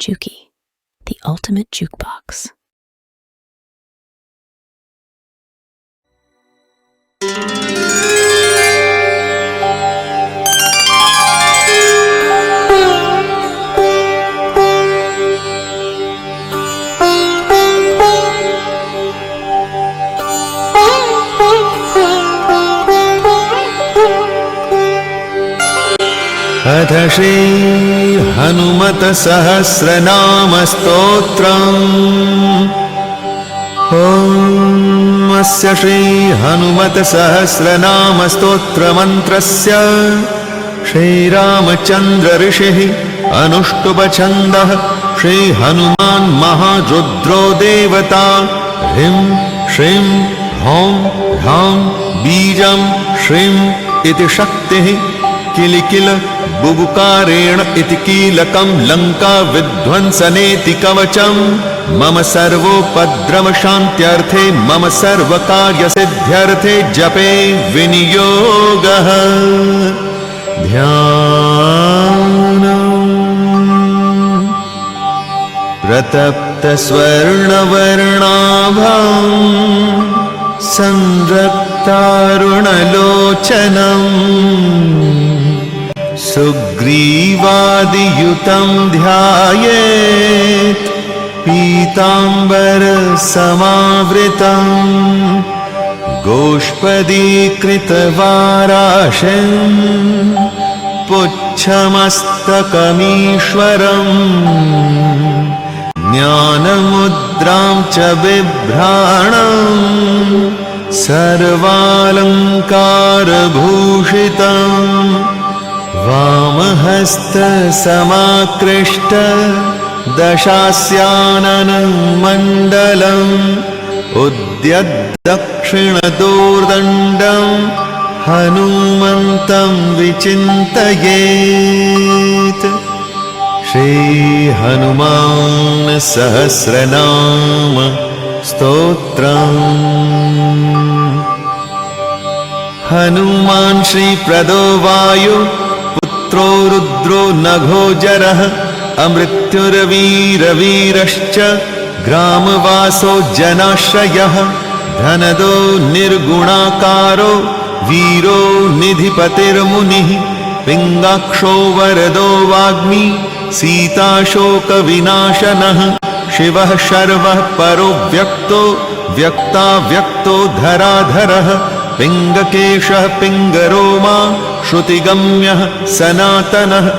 Juki, the ultimate jukebox. अथ श्री हनुमत सहस्रनाम स्तोत्रम्। ॐ अस्य श्री हनुमत सहस्रनाम स्तोत्रमन्त्रस्य श्रीरामचन्द्र ऋषिः अनुष्टुप् श्री हनुमान् महारुद्रो देवता। ह्रीं श्रीं ह्रौं ह्रां बीजं श्रीं इति शक्तिः। किलिकिल बुबुकारेण इति कीलकं लङ्का विध्वंसनेति कवचं। मम सर्वोपद्रवशान्त्यर्थे मम सर्वकार्यसिद्ध्यर्थे जपे विनियोगः। ध्यानम्। प्रतप्तस्वर्णवर्णाभं संरक्तारुणलोचनम् सुग्रीवादियुतं ध्यायेत् पीताम्बरसमावृतं। गोष्पदीकृतवाराशिं पुच्छमस्तकमीश्वरम्। ज्ञानमुद्रां च बिभ्राणं सर्वालङ्कारभूषितम्। वामहस्तसमाकृष्ट दशास्याननमण्डलम् उद्यद्दक्षिणदोर्दण्डं हनुमन्तं विचिन्तयेत्। श्रीहनुमान् सहस्रनाम स्तोत्रम्। हनुमान् श्रीप्रदो वायु पुत्रो रुद्रो नभोजरः। अमृत्युर्वीरवीरश्च ग्रामवासो जनाश्रयः। धनदो निर्गुणाकारो वीरो निधिपतिर्मुनिः। पिङ्गाक्षो वरदो वाग्मी सीताशोकविनाशनः। शिवः शर्वः परो व्यक्तो व्यक्ताव्यक्तो धराधरः। पिङ्गकेशः पिङ्गरोमा श्रुतिगम्यः सनातनः।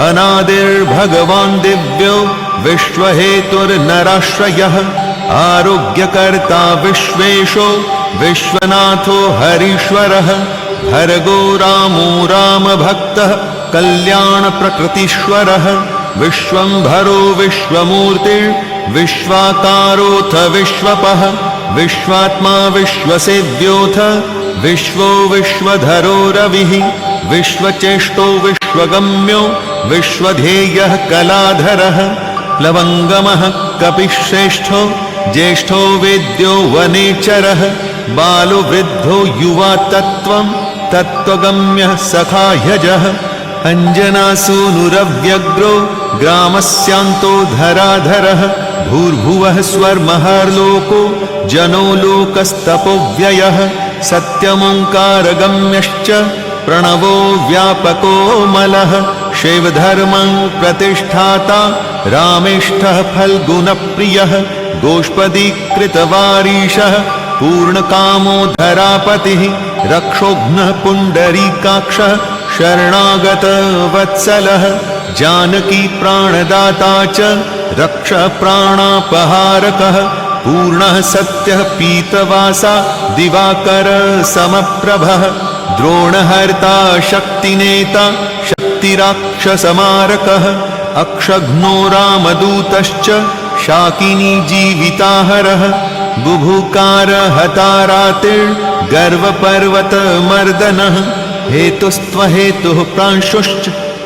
अनादिर्भगवान् दिव्यो विश्वहेतुर्नराश्रयः। आरोग्यकर्ता विश्वेशो विश्वनाथो हरीश्वरः। भर्गो रामो रामभक्तः कल्याणप्रकृतीश्वरः। विश्वम्भरो विश्वमूर्तिर्विश्वाकारोऽथ विश्वपः। विश्वात्मा विश्वसेव्योऽथ विश्वो विश्वधरो रविः। विश्वचेष्टो विश्वगम्यो विश्वधेयः कलाधरः। प्लवङ्गमः कपिश्रेष्ठो ज्येष्ठो वेद्यो वनेचरः। बालो वृद्धो युवा तत्त्वं तत्त्वगम्यः सखाह्यजः। अञ्जनासूनुरव्यग्रो ग्रामस्यान्तो धराधरः। भूर्भुवः स्वर्महर्लोको जनो लोकस्तपोव्ययः। सत्यमोङ्कारगम्यश्च प्रणवो व्यापको मलः। शैवधर्मं प्रतिष्ठाता रामेष्ठः फल्गुनप्रियः। गोष्पदीकृतवारीशः पूर्णकामो धरापतिः। रक्षोघ्नः पुण्डरीकाक्षः शरणागतवत्सलः। जानकी प्राणदाता च रक्षः प्राणापहारकः। पूर्णः सत्यः पीतवासा दिवाकर समप्रभः। द्रोणहर्ता शक्तिनेता शक्तिराक्षसमारकः। अक्षघ्नो रामदूतश्च शाकिनी जीविताहरः। बुभुकार हतारातिर्गर्वपर्वतमर्दनः। हेतुस्त्वहेतुः प्रांशुश्च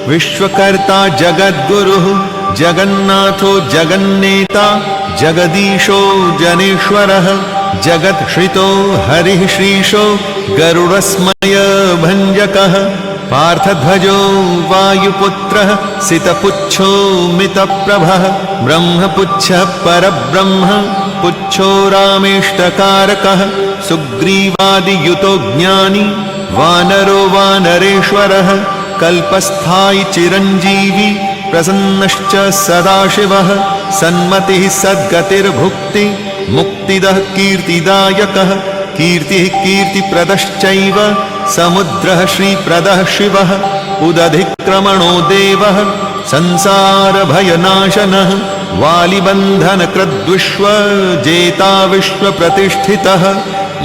विश्वकर्ता जगद्गुरुः। जगन्नाथो जगन्नेता जगदीशो जनेश्वरः। जगत्श्रितो हरिः श्रीशो गरुडस्मयभञ्जकः। पार्थध्वजो वायुपुत्रः सितपुच्छो मितप्रभः ब्रह्मपुच्छः परब्रह्म पुच्छो रामेष्टकारकः सुग्रीवादियुतो ज्ञानी वानरो वानरेश्वरः कल्पस्थायि चिरञ्जीवी प्रसन्नश्च सदाशिवः सन्मतिः सद्गतिर्भुक्ति मुक्तिदः कीर्तिदायकः कीर्तिः कीर्तिप्रदश्चैव समुद्रः श्रीप्रदः शिवः उदधिक्रमणो देवः संसारभयनाशनः वालिबन्धनकृद्विश्वजेता विश्वप्रतिष्ठितः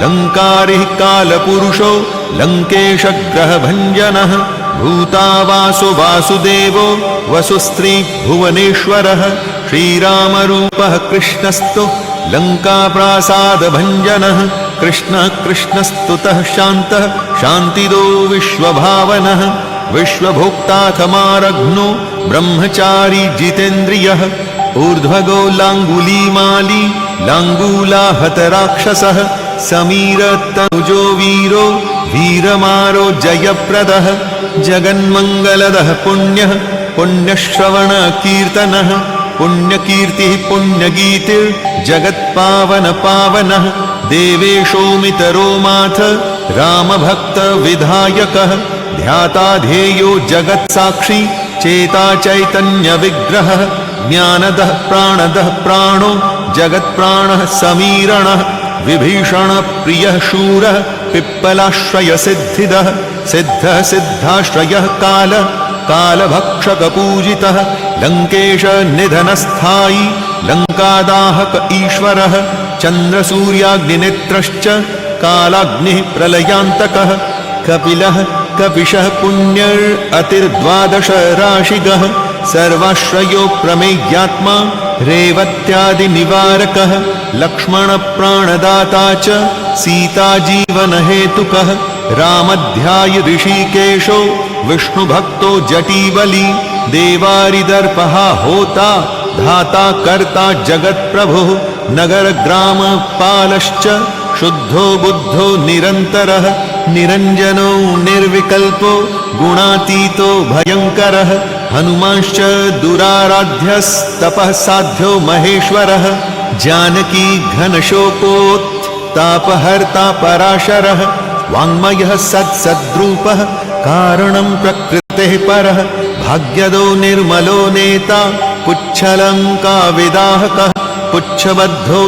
लङ्कारिः कालपुरुषो लङ्केशग्रहभञ्जनः भूतावासो वासुदेवो वसुस्त्रीभुवनेश्वरः श्रीरामरूपः कृष्णस्तु लङ्काप्रासादभञ्जनः कृष्णः कृष्णस्तुतः शान्तः शान्तिदो विश्वभावनः विश्वभोक्ताथमारघ्नो ब्रह्मचारी जितेन्द्रियः ऊर्ध्वगो लाङ्गुलीमाली लाङ्गूलाहतराक्षसः समीरतनुजो वीरो वीरमारो जयप्रदः जगन्मङ्गलदः पुण्यः पुण्यश्रवणकीर्तनः पुण्यकीर्तिः पुण्यगीतिर्जगत्पावनपावनः देवेशोमितरो माथ रामभक्तविधायकः ध्याता ध्येयो जगत्साक्षी चेता चैतन्यविग्रहः ज्ञानदः प्राणदः प्राणो जगत्प्राणः समीरणः विभीषणप्रियः शूरः पिप्पलाश्रयसिद्धिदः सिद्धः सिद्धाश्रयः कालभक्षकपूजितः लङ्केशनिधनस्थायी लङ्कादाहक ईश्वरः चन्द्रसूर्याग्निनेत्रश्च कालाग्निः प्रलयान्तकः कपिलः कपिशः पुण्यर्अतिर्द्वादश राशिगः सर्वाश्रयो प्रमेयात्मा रेवत्यादिनिवारकः लक्ष्मणप्राणदाता च सीताजीवनहेतुकः रामध्याय ऋषिकेशो विष्णुभक्तो जटीबली देवारिदर्पः होता धाता कर्ता जगत्प्रभुः नगरग्रामपालश्च शुद्धो बुद्धो निरन्तरः निरञ्जनो निर्विकल्पो गुणातीतो भयङ्करः हनुमांश्च दुराराध्यस्तपः साध्यो महेश्वरः जानकी घनशोकोत्तापहर्ता पराशरः वाङ्मयः सत्सद्रूपः कारणं प्रकृतेः परः भाग्यदो निर्मलो नेता पुच्छलङ्काविदाहकः पुच्छबद्धो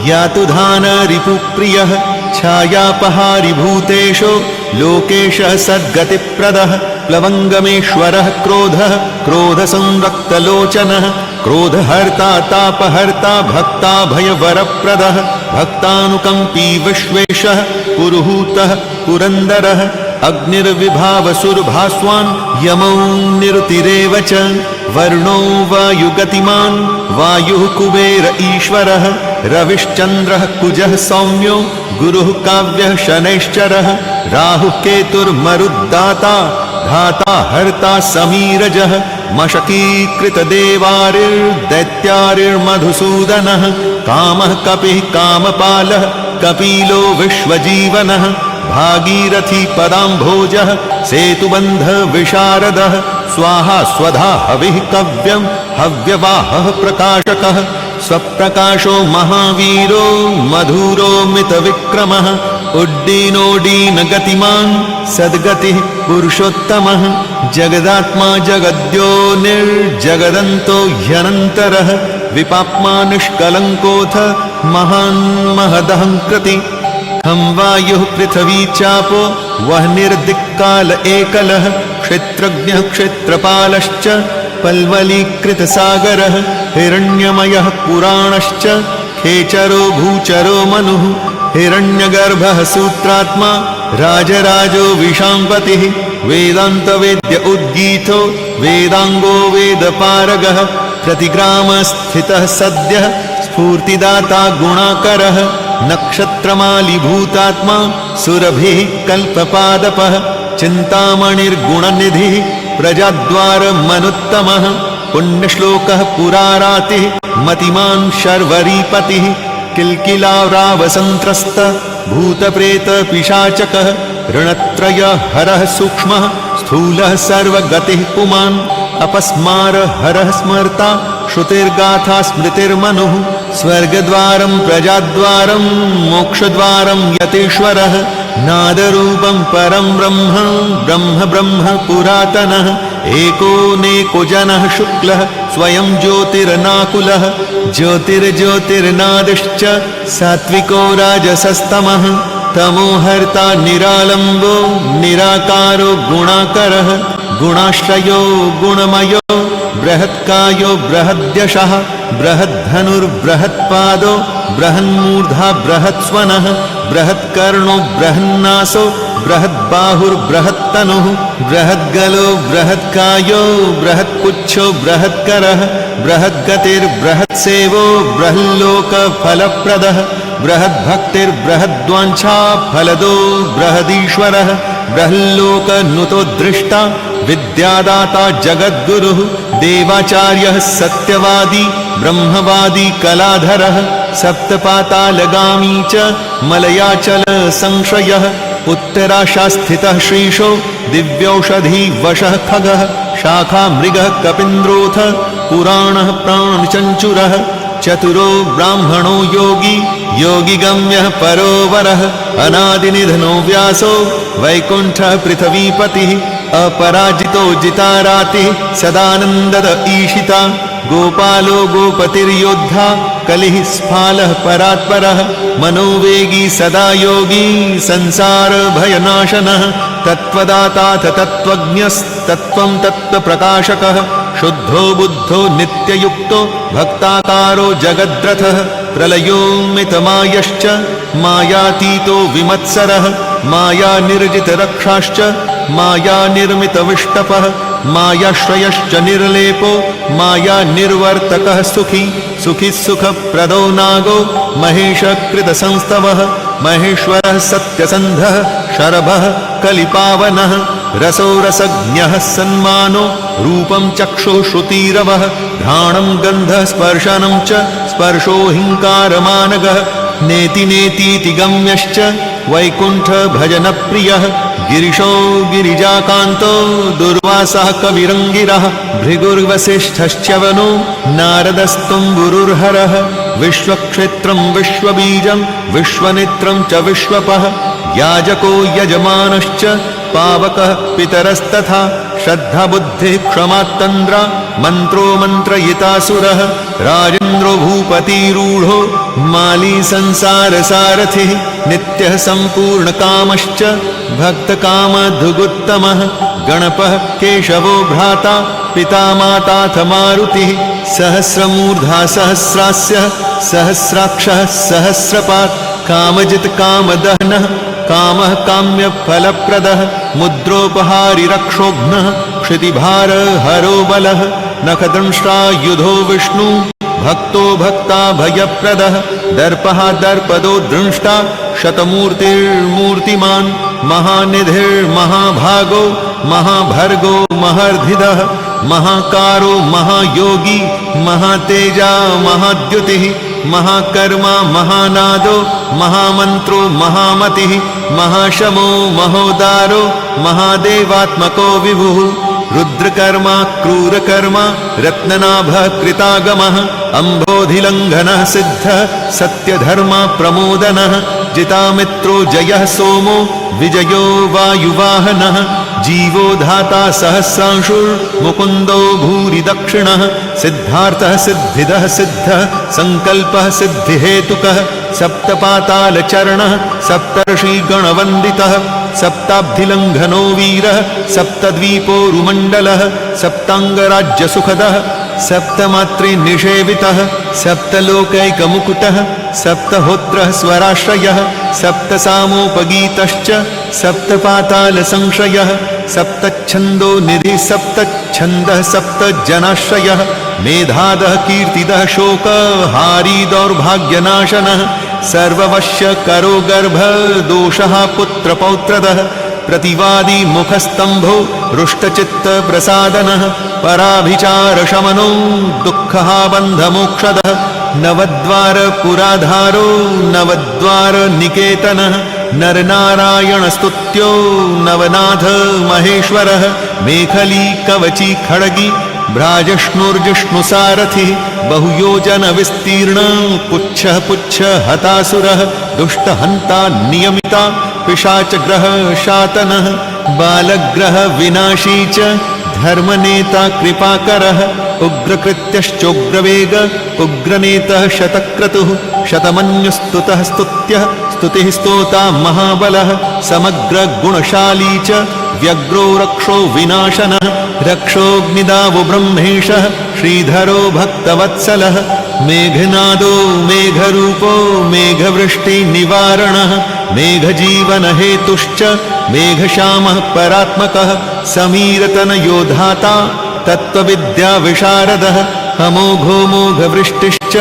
यातु धानरिपुप्रियः छायापहारिभूतेषो लोकेशः सद्गतिप्रदः प्लवङ्गमेश्वरः क्रोधः क्रोधसंरक्तलोचनः क्रोधहर्ता तापहर्ता भक्ताभयवरप्रदः भक्तानुकम्पी विश्वेशः पुरुहूतः पुरन्दरः अग्निर्विभावसुरभास्वान् यमौ निरुतिरेव च वर्णो वायुगतिमान् वायुः कुबेर ईश्वरः रविश्चन्द्रः कुजः सौम्यो गुरुः काव्यः शनैश्चरः राहुः केतुर्मरुद्दाता धाता हर्ता समीरजः मशकीकृतदेवारिर्दैत्यारिर्मधुसूदनः कामः कपिः कामपालः कपिलो विश्वजीवनः भागीरथी पदाम्भोजः सेतुबन्ध विशारदः स्वाहा स्वधा हविः कव्यं हव्यवाहः प्रकाशकः स्वप्रकाशो महावीरो मधुरो मितविक्रमः उड्डीनोड्डीनगतिमान् सद्गतिः पुरुषोत्तमः जगदात्मा जगद्यो निर्जगदन्तो ह्यनन्तरः विपाप्मा निष्कलङ्कोऽथ महान् महदहङ्कृति खं वायुः पृथिवी चापो वह्निर्दिक्काल एकलः क्षेत्रज्ञः क्षेत्रपालश्च पल्वलीकृतसागरः हिरण्यमयः पुराणश्च खेचरो भूचरो मनुः हिरण्यगर्भः सूत्रात्मा राजराजो विशाम्पतिः वेदान्तवेद्य उद्गीतो वेदाङ्गो वेदपारगः प्रतिग्रामस्थितः सद्यः स्फूर्तिदाता गुणाकरः नक्षत्रमालिभूतात्मा सुरभिः कल्पपादपः चिन्तामणिर्गुणनिधिः प्रजाद्वारमनुत्तमः पुण्यश्लोकः पुरारातिः मतिमान् शर्वरीपतिः किल्किलारावसन्त्रस्त भूतप्रेतपिशाचकः ऋणत्रय हरः सूक्ष्मः स्थूलः सर्वगतिः पुमान् अपस्मार हरः स्मर्ता श्रुतिर्गाथा स्मृतिर्मनुः स्वर्गद्वारं प्रजाद्वारं मोक्षद्वारं यतीश्वरः नादरूपं परं ब्रह्म ब्रह्म ब्रह्म पुरातनः एकोनेको जनः शुक्लः स्वयं ज्योतिर्नाकुलः ज्योतिर्ज्योतिर्नादिश्च सात्विको राजसस्तमः तमोहर्ता निरालम्बो निराकारो गुणाकरः गुणाश्रयो गुणमयो बृहत्कायो बृहद्यशः बृहद्धनुर्बृहत्पादो बृहन्मूर्धा बृहत्स्वनः बृहत्कर्णो बृहन्नासो बृहद्बाहुर्बृहत्तनुः बृहद्गलो बृहत्कायो बृहत्पुच्छो बृहत्करः बृहद्गतिर्बृहत्सेवो बृहल्लोकफलप्रदः बृहद्भक्तिर्बृहद्वाञ्छा फलदो बृहदीश्वरः बृहल्लोकनुतो दृष्टा विद्यादाता जगद्गुरुः देवाचार्यः सत्यवादी ब्रह्मवादी कलाधरः सप्तपातालगामी च मलयाचल संशयः उत्तराशास्थितः श्रीशो दिव्यौषधी वशः खगः शाखा मृगः कपिन्द्रोऽथ पुराणः प्राणचञ्चुरः चतुरो ब्राह्मणो योगी योगिगम्यः परोवरः अनादिनिधनो व्यासो वैकुण्ठः पृथ्वीपतिः अपराजितो जितारातिः सदानन्दद ईशिता गोपालो गोपतिर्योद्धा कलिः स्फालः परात्परः मनोवेगी सदा योगी संसार भयनाशनः तत्त्वदाताथ तत्त्वज्ञस्तत्त्वं तत्त्वप्रकाशकः शुद्धो बुद्धो नित्ययुक्तो भक्ताकारो जगद्रथः प्रलयोमितमायश्च मायातीतो विमत्सरः मायानिर्जितरक्षाश्च मायानिर्मितविष्टपः मायाश्रयश्च निर्लेपो मायानिर्वर्तकः सुखी सुखी सुखप्रदो नागो महेशकृतसंस्तवः महेश्वरः सत्यसन्धः शरभः कलिपावनः रसो रसज्ञः सन्मानो रूपं चक्षुः श्रुतिरवः घ्राणं गन्धः स्पर्शनं च स्पर्शो हिंकारमानगः नेति नेतीति गम्यश्च वैकुण्ठ भजनप्रियः गिरिशो गिरिजाकान्तो दुर्वासः कविरङ्गिरः भृगुर्वसिष्ठश्च्यवनो नारदस्तुम्बुरुर्हरः विश्वक्षेत्रं विश्वबीजं विश्वनेत्रं च विश्वपः याजको यजमानश्च पावकः पितरस्तथा श्रद्धाबुद्धिः क्षमात्तन्द्रा मन्त्रो मन्त्रयितासुरः राजेन्द्रो भूपतिरूढो माली संसारसारथिः नित्यः सम्पूर्णकामश्च भक्तकामधुगुत्तमः गणपः केशवो भ्राता पिता माताथ मारुतिः सहस्रमूर्धा सहस्रास्यः सहस्राक्षः सहस्रपात् कामजित् कामदहनः कामः काम्यफलप्रदः मुद्रोपहारि रक्षोघ्नः क्षितिभार हरो बलः नखदंष्ट्रायुधो विष्णु भक्तो भक्ता भयप्रदः दर्पः दर्पदो दृष्टा शतमूर्तिर्मूर्तिमान् महानिधिर्महाभागो महाभर्गो महर्धिदः महाकारो महायोगी महातेजा महाद्युतिः महाकर्मा महानादो महामन्त्रो महामतिः महाशमो महोदारो महादेवात्मको विभुः रुद्रकर्मा क्रूरकर्मा रत्ननाभः कृतागमः अम्भोधिलङ्घनः सिद्धः सत्यधर्मा प्रमोदनः जितामित्रो जयः सोमो विजयो वायुवाहनः जीवो धाता सहस्रांशुर्मुकुन्दो भूरि दक्षिणः सिद्धार्थः सिद्धिदः सिद्धः सङ्कल्पः सिद्धिहेतुकः सप्तपातालचरणः सप्तर्षिगणवन्दितः सप्ताब्धिलङ्घनो वीरः सप्तद्वीपोरुमण्डलः सप्ताङ्गराज्यसुखदः सप्तमातृनिषेवितः सप्तलोकैकमुकुटः सप्तहोत्रः स्वराश्रयः सप्तसामोपगीतश्च सप्तपातालसंश्रयः सप्तच्छन्दो निधिः सप्तच्छन्दः सप्तजनाश्रयः मेधादः कीर्तिदः शोकहारी दौर्भाग्यनाशनः सर्ववश्यकरो गर्भदोषः पुत्रपौत्रदः प्रतिवादी मुखस्तंभो रुष्टचित्तप्रसादनः पराभिचारशमनो दुःखः बन्धमोक्षदः नवद्वारपुराधारो नवद्वारनिकेतनः नरनारायणस्तुत्यो नवनाथ महेश्वरः मेखली कवची खड्गी भ्राजष्णुर्जिष्णुसारथिः बहुयोजन विस्तीर्ण पुच्छः पुच्छ हतासुरः दुष्टहन्ता नियमिता पिशाचग्रह शातनः बालग्रह विनाशी च धर्मनेता कृपाकरः उग्रकृत्यश्चोग्रवेग उग्रनेतः शतक्रतुः शतमन्युस्तुतः स्तुत्यः स्तुतिः स्तोता महाबलः समग्र गुणशाली च व्यग्रो रक्षो विनाशनः रक्षोऽग्निदावो ब्रह्मेशः श्रीधरो भक्तवत्सलः मेघनादो मेघरूपो मेघवृष्टिनिवारणः मेघजीवनहेतुश्च मेघश्यामः परात्मकः समीरतनयोधाता तत्त्वविद्याविशारदः अमोघो मोघवृष्टिश्च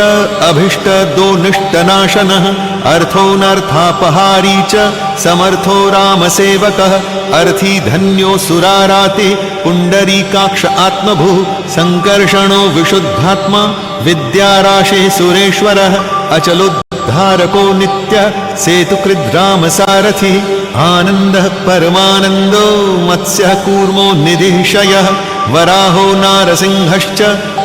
अभीष्टदोनिष्टनाशनः अर्थोऽनर्थापहारी च समर्थो रामसेवकः अर्थी धन्यो सुराराति पुण्डरीकाक्ष आत्मभूः सङ्कर्षणो विशुद्धात्मा विद्याराशे सुरेश्वरः अचलोद्धारको नित्यः सेतुकृद्रामसारथिः आनन्दः परमानन्दो मत्स्यः कूर्मो निधिशयः वराहो नारसिंहश्च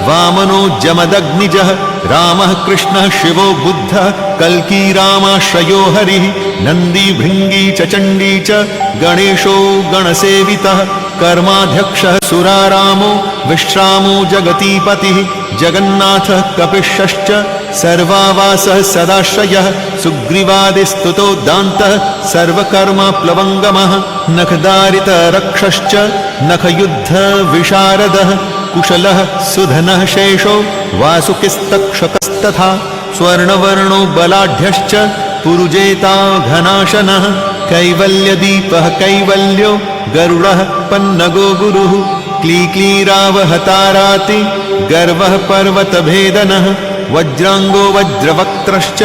वामनो जमदग्निजः रामः कृष्णः शिवो बुद्धः कल्की रामाश्रयो हरिः नन्दी भृङ्गी च चण्डी च गणेशो गणसेवितः कर्माध्यक्षः सुरारामो विश्रामो जगतीपतिः जगन्नाथः कपिश्श्च सर्वावासः सदाश्रयः सुग्रीवादिस्तुतो दान्तः सर्वकर्मप्लवङ्गमः नखदारितरक्षश्च नखयुद्धविशारदः कुशलः सुधनः शेषो वासुकिस्तक्षकस्तथा स्वर्णवर्णो बलाढ्यश्च पुरुजेता घनाशनः कैवल्यदीपः कैवल्यो गरुडः पन्नगो गुरुः क्लीक्लीरावहताराति गर्वः पर्वतभेदनः वज्राङ्गो वज्रवक्त्रश्च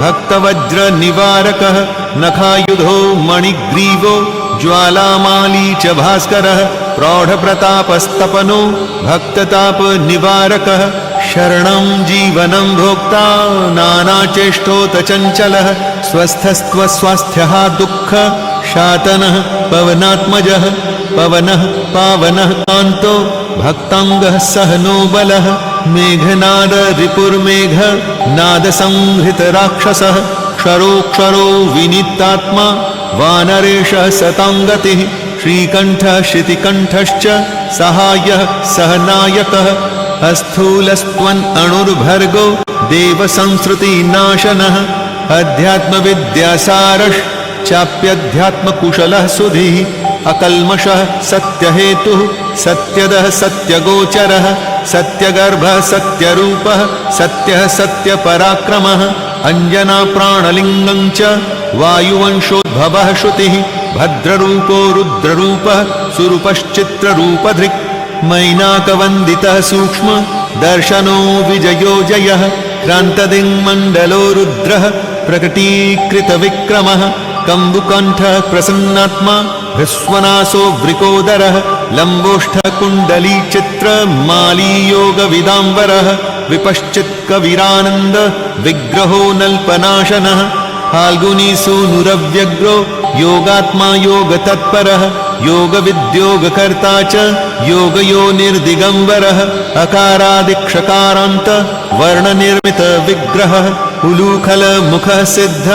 भक्तवज्रनिवारकः नखायुधो मणिग्रीवो ज्वालामाली च भास्करः प्रौढप्रतापस्तपनो भक्ततापनिवारकः शरणं जीवनं भोक्ता नानाचेष्टोतचञ्चलः स्वस्थस्त्वस्वास्थ्यः दुःख शातनः पवनात्मजः पवनः पावनः कान्तो भक्ताङ्गः सहनो बलः मेघनाद रिपुर्मेघ नादसंहृतराक्षसः क्षरोक्षरो विनीतात्मा वानरेशः सताङ्गतिः श्रीकण्ठः शितिकण्ठश्च सहायः सहनायकः अस्थूलस्त्वन् अणुर्भर्गो देवसंसृतिनाशनः अध्यात्मविद्यासारश्चाप्यध्यात्मकुशलः सुधीः अकल्मषः सत्यहेतुः सत्यदः सत्यगोचरः सत्यगर्भः सत्यरूपः सत्यः सत्यपराक्रमः अञ्जनाप्राणलिङ्गं च वायुवंशोद्भवः श्रुतिः भद्ररूपो रुद्ररूपः सुरूपश्चित्ररूपधृक् मैनाकवन्दितः सूक्ष्म दर्शनो विजयो जयः क्रान्तदिङ्मण्डलो रुद्रः प्रकटीकृतविक्रमः कम्बुकण्ठः प्रसन्नात्मा ह्रस्वनासो वृकोदरः लम्बोष्ठकुण्डलीचित्रमालीयोगविदाम्बरः विपश्चित्कविरानन्द विग्रहो नल्पनाशनः फाल्गुनीसूनुरव्यग्रो योगात्मा योगतत्परः योगविद्योगकर्ता च योगयोनिर्दिगम्बरः अकारादिक्षकारान्त वर्णनिर्मितविग्रहः उलूखलमुखः सिद्ध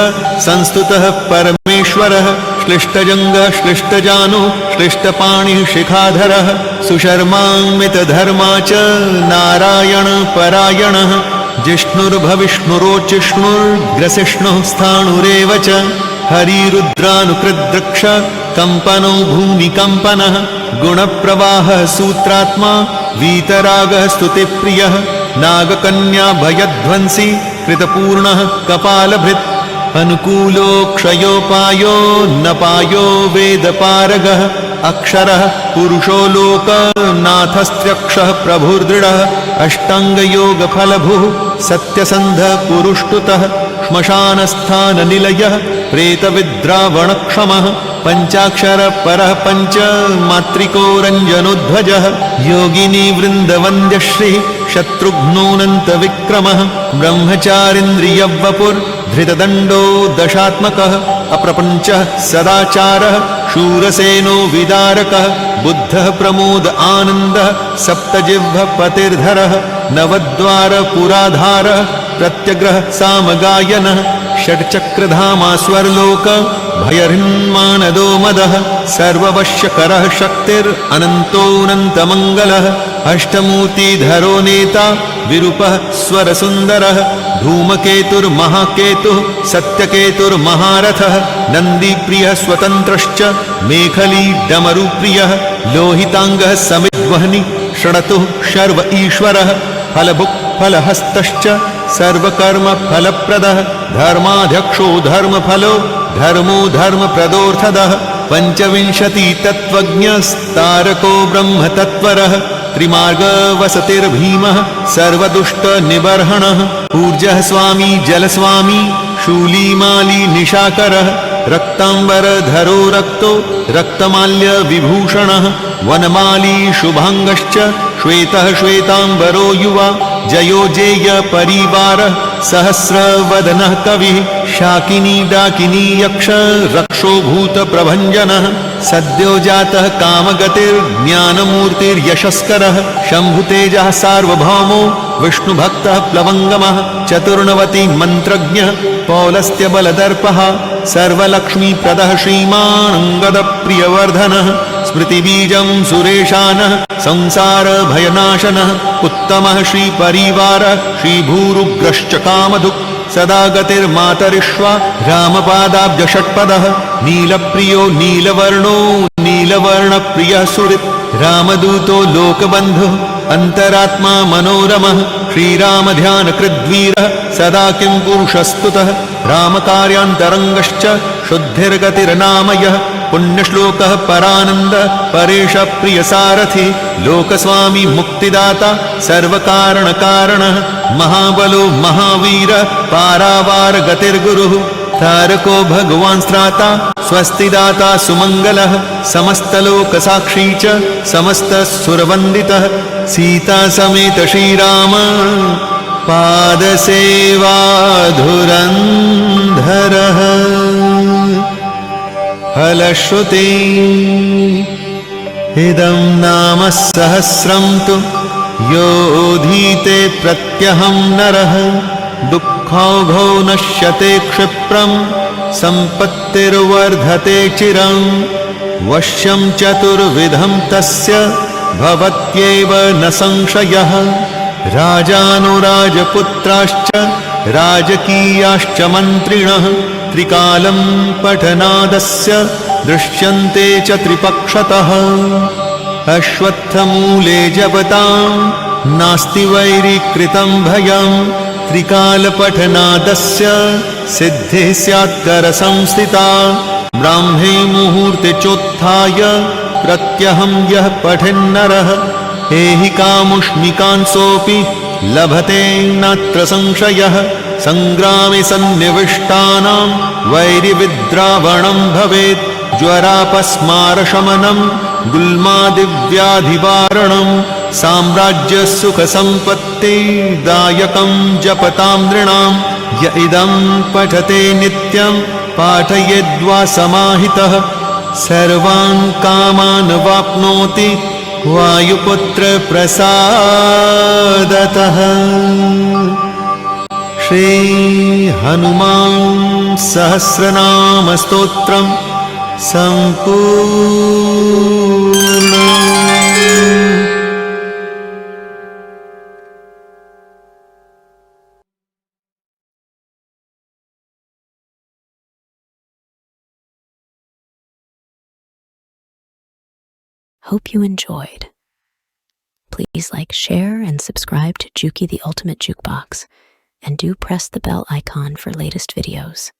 संस्तुतः परमेश्वरः श्लिष्टजङ्गः श्लिष्टजानु श्लिष्टपाणिः शिखाधरः सुशर्मान्वितधर्मा च नारायणपरायणः जिष्णुर्भविष्णुरोचिष्णुर्ग्रसिष्णुः स्थाणुरेव च हरिरुद्रानुकृद्रक्ष कम्पनो भूमिकम्पनः गुणप्रवाहः सूत्रात्मा वीतरागः स्तुतिप्रियः नागकन्याभयध्वंसी कृतपूर्णः कपालभृत् अनुकूलो क्षयोपायो नपायो वेदपारगः अक्षरः पुरुषो लोकनाथस्त्र्यक्षः प्रभुर्दृढः अष्टाङ्गयोगफलभुः सत्यसन्धः पुरुष्टुतः श्मशानस्थाननिलयः प्रेतविद्रावणक्षमः पञ्चाक्षरपरः पञ्चमात्रिको रञ्जनोध्वजः योगिनी वृन्दवन्द्यश्रीः शत्रुघ्नोऽनन्तविक्रमः ब्रह्मचारिन्द्रियवपुर्धृतदण्डो दशात्मकः अप्रपञ्चः सदाचारः शूरसेनो विदारकः बुद्धः प्रमोद आनन्दः सप्तजिह्वः पतिर्धरः नवद्वारपुराधारः प्रत्यग्रह सामगायनः षट्चक्रधामा स्वर्लोक भयहिन्मानदो मदः सर्ववश्यकरः शक्तिरनन्तोऽनन्तमङ्गलः अष्टमूर्तिधरो नेता विरूपः स्वरसुन्दरः धूमकेतुर्महाकेतुः सत्यकेतुर्महारथः नन्दीप्रियः स्वतन्त्रश्च मेखली डमरुप्रियः लोहिताङ्गः समिद्वह्नि शृणतुः शर्व ईश्वरः फलभुक् फलहस्तश्च सर्वकर्मफलप्रदः धर्माध्यक्षो धर्मफलो धर्मो धर्मप्रदोऽर्थदः पञ्चविंशतितत्त्वज्ञस्तारको ब्रह्मतत्त्वरः त्रिमार्गवसतिर्भीमः सर्वदुष्टनिबर्हणः ऊर्जः स्वामी जलस्वामी शूलीमाली निशाकरः रक्ताम्बरधरो रक्तो रक्तमाल्यविभूषणः वनमाली शुभाङ्गश्च श्वेतः श्वेताम्बरो युवा जयो जेय परिवारः सहस्रवदनः कविः शाकिनी डाकिनी यक्ष रक्षो भूतप्रभञ्जनः सद्यो जातः कामगतिर्ज्ञानमूर्तिर्यशस्करः शम्भुतेजः सार्वभौमो विष्णुभक्तः प्लवङ्गमः चतुर्णवति मन्त्रज्ञः पौलस्त्यबलदर्पः सर्वलक्ष्मीप्रदः श्रीमानङ्गदप्रियवर्धनः स्मृतिबीजं सुरेशानः संसारभयनाशनः उत्तमः श्रीपरिवारः श्रीभूरुग्रश्च कामधुक् सदा गतिर्मातरिष्वा रामपादाब्जषट्पदः नीलप्रियो नीलवर्णो नीलवर्णप्रियः सुहृत् रामदूतो लोकबन्धुः अन्तरात्मा मनोरमः श्रीरामध्यानकृद्वीरः सदा किं पुरुषस्तुतः रामकार्यान्तरङ्गश्च शुद्धिर्गतिर्नामयः पुण्यश्लोकः परानन्द परेश प्रियसारथि लोकस्वामी मुक्तिदाता सर्वकारणकारणः महाबलो महावीर पारावार गतिर्गुरुः तारको भगवान् स्त्राता स्वस्तिदाता सुमङ्गलः समस्तलोकसाक्षी च समस्तसुरवन्दितः सीता समेत श्रीराम पादसेवाधुरन्धरः फलश्रुते इदं नाम सहस्रं तु योधीते प्रत्यहं नरः दुःखौघो नश्यते क्षिप्रं सम्पत्तिर्वर्धते चिरं वश्यं चतुर्विधं तस्य भवत्येव न संशयः राजानुराजपुत्राश्च राजकीयाश्च मन्त्रिणः त्रिकालं पठनादस्य दृश्यन्ते च त्रिपक्षतः अश्वत्थमूले जपतां नास्ति वैरीकृतं भयं त्रिकालपठनादस्य सिद्धिः स्यात्करसंस्थिता ब्राह्मे मुहूर्ते चोत्थाय प्रत्यहं यः पठन्नरः एहि कामुष्मिकांसोऽपि लभते नात्र संशयः संग्रामे सन्निविष्टानां वैरिविद्रावणं भवेत् ज्वरापस्मारशमनं गुल्मादिव्याधिवारणं साम्राज्यसुखसम्पत्तिदायकं जपतां नृणां य इदं पठते नित्यं पाठयेद्वा समाहितः सर्वान् कामान् वाप्नोति वायुपुत्रप्रसादतः श्री हनुमान् सहस्रनाम स्तोत्रं सम्पूर्णम्। Hope you enjoyed. Please like, share, and subscribe to Juki the Ultimate Jukebox, and do press the bell icon for latest videos.